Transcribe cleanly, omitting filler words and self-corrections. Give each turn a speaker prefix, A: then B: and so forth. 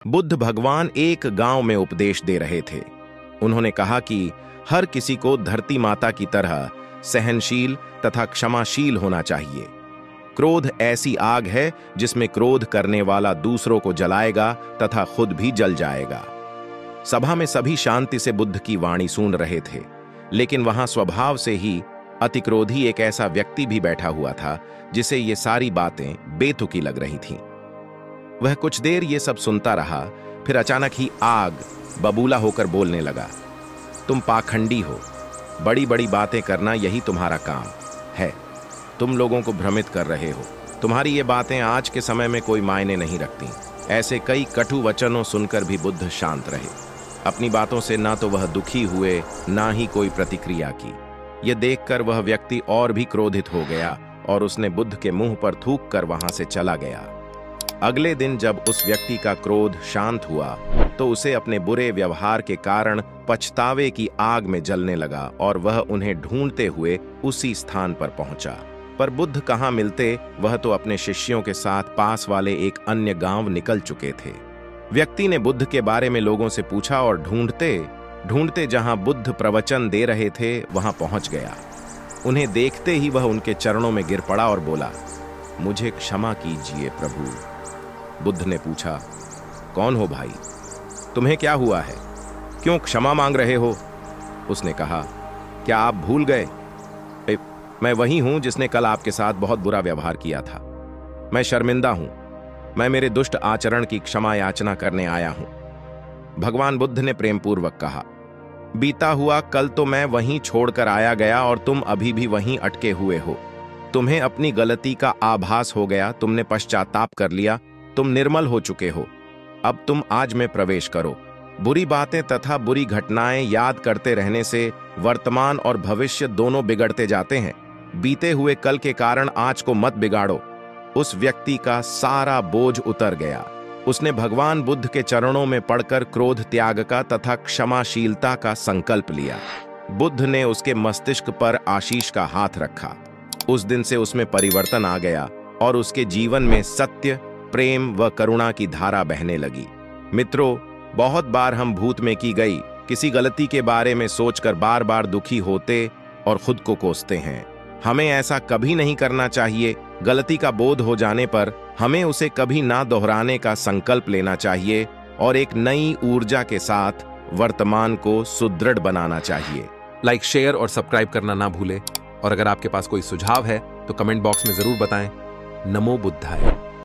A: बुद्ध भगवान एक गांव में उपदेश दे रहे थे। उन्होंने कहा कि हर किसी को धरती माता की तरह सहनशील तथा क्षमाशील होना चाहिए। क्रोध ऐसी आग है जिसमें क्रोध करने वाला दूसरों को जलाएगा तथा खुद भी जल जाएगा। सभा में सभी शांति से बुद्ध की वाणी सुन रहे थे, लेकिन वहां स्वभाव से ही अतिक्रोधी एक ऐसा व्यक्ति भी बैठा हुआ था जिसे ये सारी बातें बेतुकी लग रही थीं। वह कुछ देर ये सब सुनता रहा, फिर अचानक ही आग बबूला होकर बोलने लगा, तुम पाखंडी हो, बड़ी बड़ी बातें करना यही तुम्हारा काम है। तुम लोगों को भ्रमित कर रहे हो। तुम्हारी ये बातें आज के समय में कोई मायने नहीं रखती। ऐसे कई कटु वचनों सुनकर भी बुद्ध शांत रहे। अपनी बातों से ना तो वह दुखी हुए, ना ही कोई प्रतिक्रिया की। यह देखकर वह व्यक्ति और भी क्रोधित हो गया और उसने बुद्ध के मुंह पर थूक कर वहां से चला गया। अगले दिन जब उस व्यक्ति का क्रोध शांत हुआ तो उसे अपने बुरे व्यवहार के कारण पछतावे की आग में जलने लगा और वह उन्हें ढूंढते हुए उसी स्थान पर पहुंचा। पर बुद्ध कहाँ मिलते, वह तो अपने शिष्यों के साथ पास वाले एक अन्य गांव निकल चुके थे। व्यक्ति ने बुद्ध के बारे में लोगों से पूछा और ढूंढते ढूंढते जहां बुद्ध प्रवचन दे रहे थे वहां पहुंच गया। उन्हें देखते ही वह उनके चरणों में गिर पड़ा और बोला, मुझे क्षमा कीजिए प्रभु। बुद्ध ने पूछा, कौन हो भाई? तुम्हें क्या हुआ है? क्यों क्षमा मांग रहे हो? उसने कहा, क्या आप भूल गए? मैं वही हूं जिसने कल आपके साथ बहुत बुरा व्यवहार किया था। मैं शर्मिंदा हूं। मैं मेरे दुष्ट आचरण की क्षमा याचना करने आया हूं। भगवान बुद्ध ने प्रेमपूर्वक कहा, बीता हुआ कल तो मैं वहीं छोड़कर आया गया और तुम अभी भी वहीं अटके हुए हो। तुम्हें अपनी गलती का आभास हो गया, तुमने पश्चाताप कर लिया, तुम निर्मल हो चुके हो। अब तुम आज में प्रवेश करो। बुरी बातें तथा बुरी घटनाएं याद करते रहने से वर्तमान और भविष्य दोनों बिगड़ते जाते हैं। बीते हुए कल के कारण आज को मत बिगाड़ो। उस व्यक्ति का सारा बोझ उतर गया। उसने भगवान बुद्ध के चरणों में पड़कर क्रोध त्याग का तथा क्षमाशीलता का संकल्प लिया। बुद्ध ने उसके मस्तिष्क पर आशीष का हाथ रखा। उस दिन से उसमें परिवर्तन आ गया और उसके जीवन में सत्य, प्रेम व करुणा की धारा बहने लगी। मित्रों, बहुत बार हम भूत में की गई किसी गलती के बारे में सोचकर बार बार दुखी होते और खुद को कोसते हैं। हमें ऐसा कभी नहीं करना चाहिए। गलती का बोध हो जाने पर हमें उसे कभी ना दोहराने का संकल्प लेना चाहिए और एक नई ऊर्जा के साथ वर्तमान को सुदृढ़ बनाना चाहिए।
B: लाइक, शेयर और सब्सक्राइब करना ना भूलें। और अगर आपके पास कोई सुझाव है तो कमेंट बॉक्स में जरूर बताएं। नमो बुद्धाय।